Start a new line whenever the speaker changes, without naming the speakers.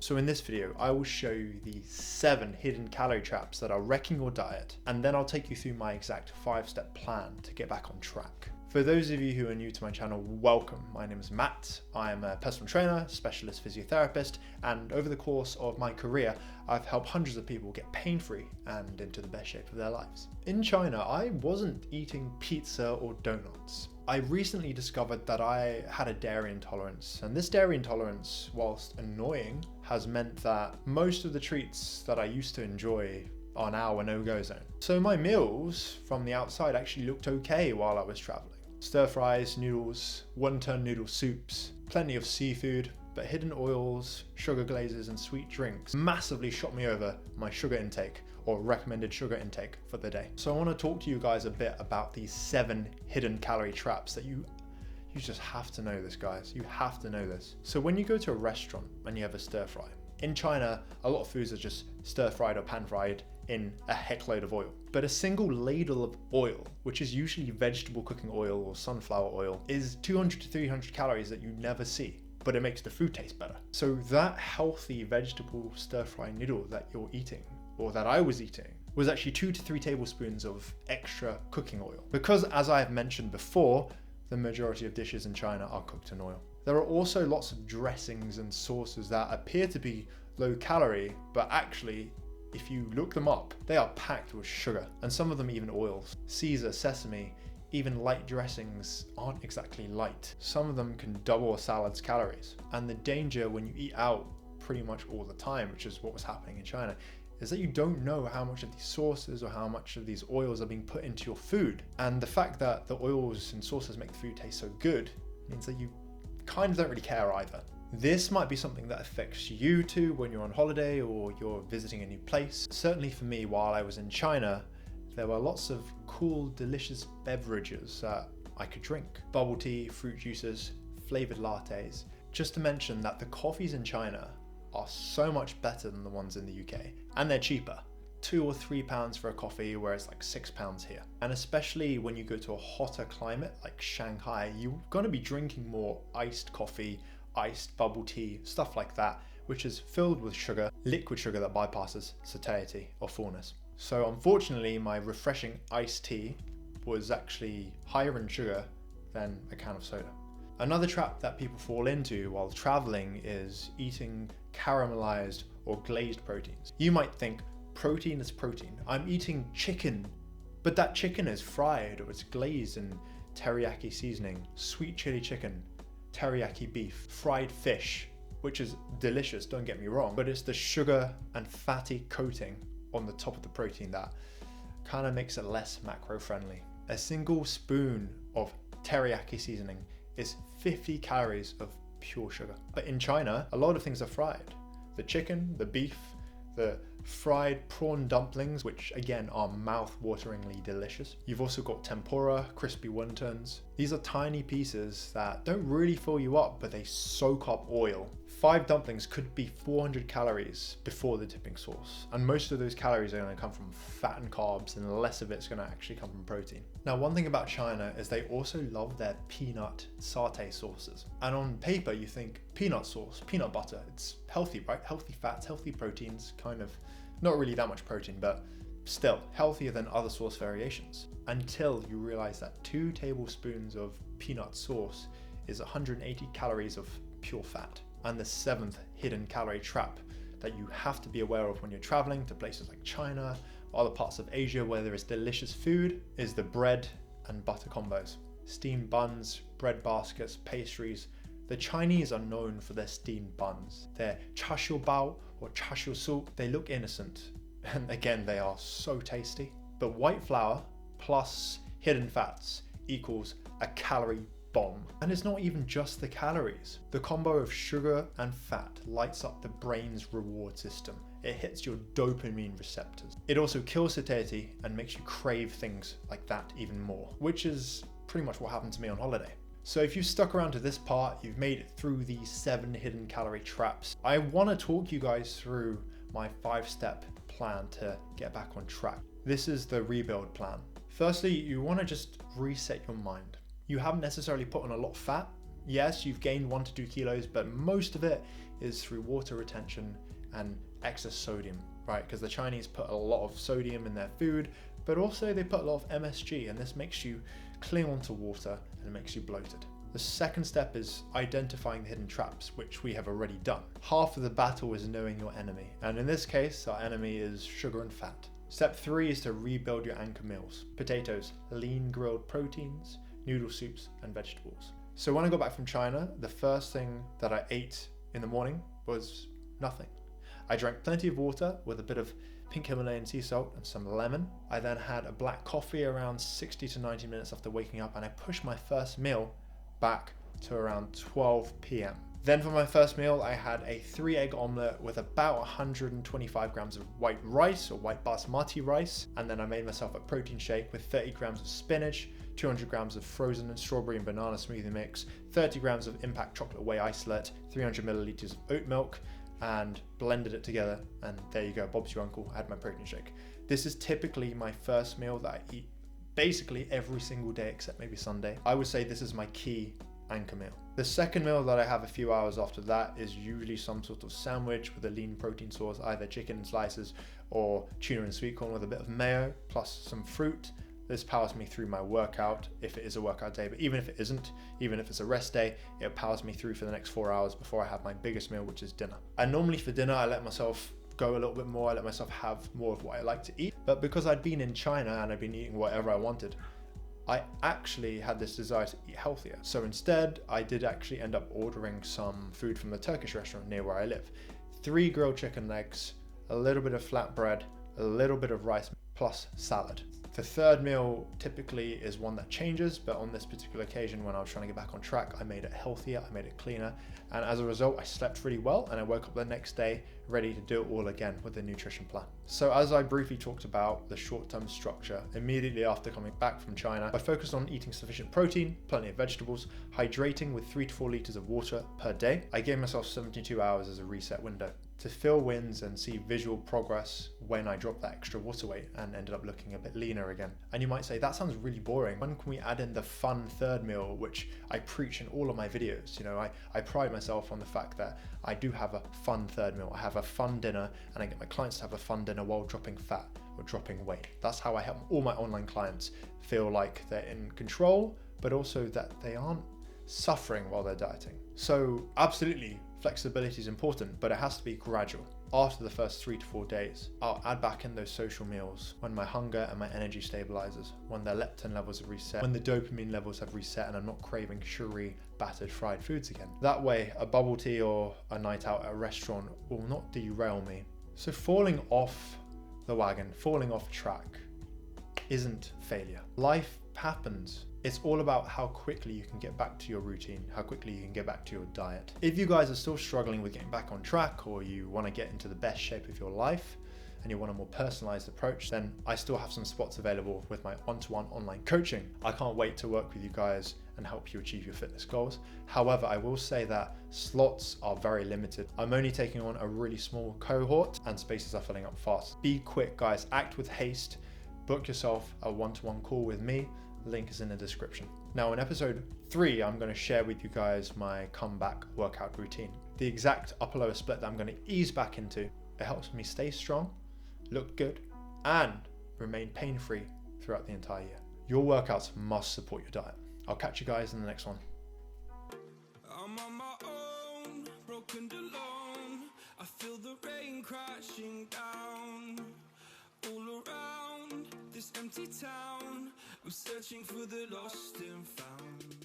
So in this video, I will show you the 7 hidden calorie traps that are wrecking your diet, and then I'll take you through my exact 5-step plan to get back on track. For those of you who are new to my channel, welcome. My name is Matt. I am a personal trainer, specialist physiotherapist, and over the course of my career, I've helped hundreds of people get pain-free and into the best shape of their lives. In China, I wasn't eating pizza or donuts. I recently discovered that I had a dairy intolerance, and this dairy intolerance, whilst annoying, has meant that most of the treats that I used to enjoy are now a no-go zone. So my meals from the outside actually looked okay while I was traveling. Stir fries, noodles, wonton noodle soups, plenty of seafood, but hidden oils, sugar glazes, and sweet drinks massively shot me over my sugar intake, or recommended sugar intake for the day. So I want to talk to you guys a bit about these 7 hidden calorie traps that you just have to know this, guys. You have to know this. So when you go to a restaurant and you have a stir fry, in China, a lot of foods are just stir fried or pan fried in a heck load of oil. But a single ladle of oil, which is usually vegetable cooking oil or sunflower oil, is 200 to 300 calories that you never see, but it makes the food taste better. So that healthy vegetable stir fry noodle that you're eating, or that I was eating, was actually 2 to 3 tablespoons of extra cooking oil. Because as I have mentioned before, the majority of dishes in China are cooked in oil. There are also lots of dressings and sauces that appear to be low calorie, but actually, if you look them up, they are packed with sugar, and some of them even oils. Caesar, sesame, even light dressings aren't exactly light. Some of them can double a salad's calories. And the danger when you eat out pretty much all the time, which is what was happening in China, is that you don't know how much of these sauces or how much of these oils are being put into your food. And the fact that the oils and sauces make the food taste so good means that you kind of don't really care either. This might be something that affects you too when you're on holiday or you're visiting a new place. Certainly for me, while I was in China, there were lots of cool, delicious beverages that I could drink. Bubble tea, fruit juices, flavored lattes. Just to mention that the coffees in China are so much better than the ones in the UK, and they're cheaper. £2 or £3 for a coffee, whereas like £6 here. And especially when you go to a hotter climate like Shanghai, you're gonna be drinking more iced coffee, iced bubble tea, stuff like that, which is filled with sugar, liquid sugar that bypasses satiety or fullness. So unfortunately, my refreshing iced tea was actually higher in sugar than a can of soda. Another trap that people fall into while traveling is eating caramelized or glazed proteins. You might think protein is protein. I'm eating chicken, but that chicken is fried or it's glazed in teriyaki seasoning, sweet chili chicken, teriyaki beef, fried fish, which is delicious, don't get me wrong, but it's the sugar and fatty coating on the top of the protein that kind of makes it less macro friendly. A single spoon of teriyaki seasoning is 50 calories of pure sugar. But in China, a lot of things are fried. The chicken, the beef, the fried prawn dumplings, which again are mouth-wateringly delicious. You've also got tempura, crispy wontons. These are tiny pieces that don't really fill you up, but they soak up oil. 5 dumplings could be 400 calories before the dipping sauce. And most of those calories are going to come from fat and carbs, and less of it's going to actually come from protein. Now, one thing about China is they also love their peanut satay sauces. And on paper, you think peanut sauce, peanut butter, it's healthy, right? Healthy fats, healthy proteins, kind of not really that much protein, but still healthier than other sauce variations. Until you realize that 2 tablespoons of peanut sauce is 180 calories of pure fat. And the 7th hidden calorie trap that you have to be aware of when you're traveling to places like China, or other parts of Asia where there is delicious food, is the bread and butter combos. Steamed buns, bread baskets, pastries. The Chinese are known for their steamed buns. Their char siu bao or char siu su, they look innocent. And again, they are so tasty. But white flour plus hidden fats equals a calorie bomb. And it's not even just the calories. The combo of sugar and fat lights up the brain's reward system. It hits your dopamine receptors. It also kills satiety and makes you crave things like that even more, which is pretty much what happened to me on holiday. So if you've stuck around to this part, you've made it through these 7 hidden calorie traps. I want to talk you guys through my 5-step plan to get back on track. This is the rebuild plan. Firstly, you want to just reset your mind. You haven't necessarily put on a lot of fat. Yes, you've gained 1 to 2 kilos, but most of it is through water retention and excess sodium, right? Because the Chinese put a lot of sodium in their food, but also they put a lot of MSG, and this makes you cling onto water and it makes you bloated. The second step is identifying the hidden traps, which we have already done. Half of the battle is knowing your enemy, and in this case, our enemy is sugar and fat. Step 3 is to rebuild your anchor meals: potatoes, lean grilled proteins, noodle soups, and vegetables. So when I got back from China, the first thing that I ate in the morning was nothing. I drank plenty of water with a bit of pink Himalayan sea salt and some lemon. I then had a black coffee around 60 to 90 minutes after waking up, and I pushed my first meal back to around 12 p.m. Then for my first meal, I had a 3-egg omelette with about 125 grams of white rice or white basmati rice. And then I made myself a protein shake with 30 grams of spinach, 200 grams of frozen and strawberry and banana smoothie mix, 30 grams of Impact chocolate whey isolate, 300 milliliters of oat milk, and blended it together. And there you go, Bob's your uncle. I had my protein shake. This is typically my first meal that I eat basically every single day except maybe Sunday. I would say this is my key anchor meal. The second meal that I have a few hours after that is usually some sort of sandwich with a lean protein source, either chicken slices or tuna and sweet corn with a bit of mayo plus some fruit. This powers me through my workout if it is a workout day, but even if it isn't, even if it's a rest day, it powers me through for the next 4 hours before I have my biggest meal, which is dinner. And normally for dinner, I let myself go a little bit more. I let myself have more of what I like to eat. But because I'd been in China and I'd been eating whatever I wanted, I actually had this desire to eat healthier. So instead, I did actually end up ordering some food from the Turkish restaurant near where I live. 3 grilled chicken legs, a little bit of flatbread, a little bit of rice, plus salad. The third meal typically is one that changes, but on this particular occasion when I was trying to get back on track, I made it healthier, I made it cleaner, and as a result, I slept really well, and I woke up the next day ready to do it all again with the nutrition plan. So as I briefly talked about the short-term structure, immediately after coming back from China, I focused on eating sufficient protein, plenty of vegetables, hydrating with 3 to 4 liters of water per day. I gave myself 72 hours as a reset window to feel wins and see visual progress when I dropped that extra water weight and ended up looking a bit leaner again. And you might say, that sounds really boring. When can we add in the fun third meal, which I preach in all of my videos? You know, I pride myself on the fact that I do have a fun third meal. I have a fun dinner, and I get my clients to have a fun dinner while dropping fat or dropping weight. That's how I help all my online clients feel like they're in control, but also that they aren't suffering while they're dieting. So absolutely, flexibility is important, but it has to be gradual. After the first 3 to 4 days, I'll add back in those social meals when my hunger and my energy stabilizes, when the leptin levels have reset, when the dopamine levels have reset, and I'm not craving sugary, battered, fried foods again. That way, a bubble tea or a night out at a restaurant will not derail me. So falling off the wagon, falling off track, isn't failure. Life happens. It's all about how quickly you can get back to your routine, how quickly you can get back to your diet. If you guys are still struggling with getting back on track, or you want to get into the best shape of your life and you want a more personalized approach, then I still have some spots available with my one-to-one online coaching. I can't wait to work with you guys and help you achieve your fitness goals. However, I will say that slots are very limited. I'm only taking on a really small cohort and spaces are filling up fast. Be quick, guys, act with haste. Book yourself a one-to-one call with me. Link is in the description. Now in episode 3, I'm going to share with you guys my comeback workout routine. The exact upper lower split that I'm going to ease back into. It helps me stay strong, look good, and remain pain-free throughout the entire year. Your workouts must support your diet. I'll catch you guys in the next one.
I'm on my own, broken alone. I feel the rain crashing down all around this empty town. I'm searching for the lost and found.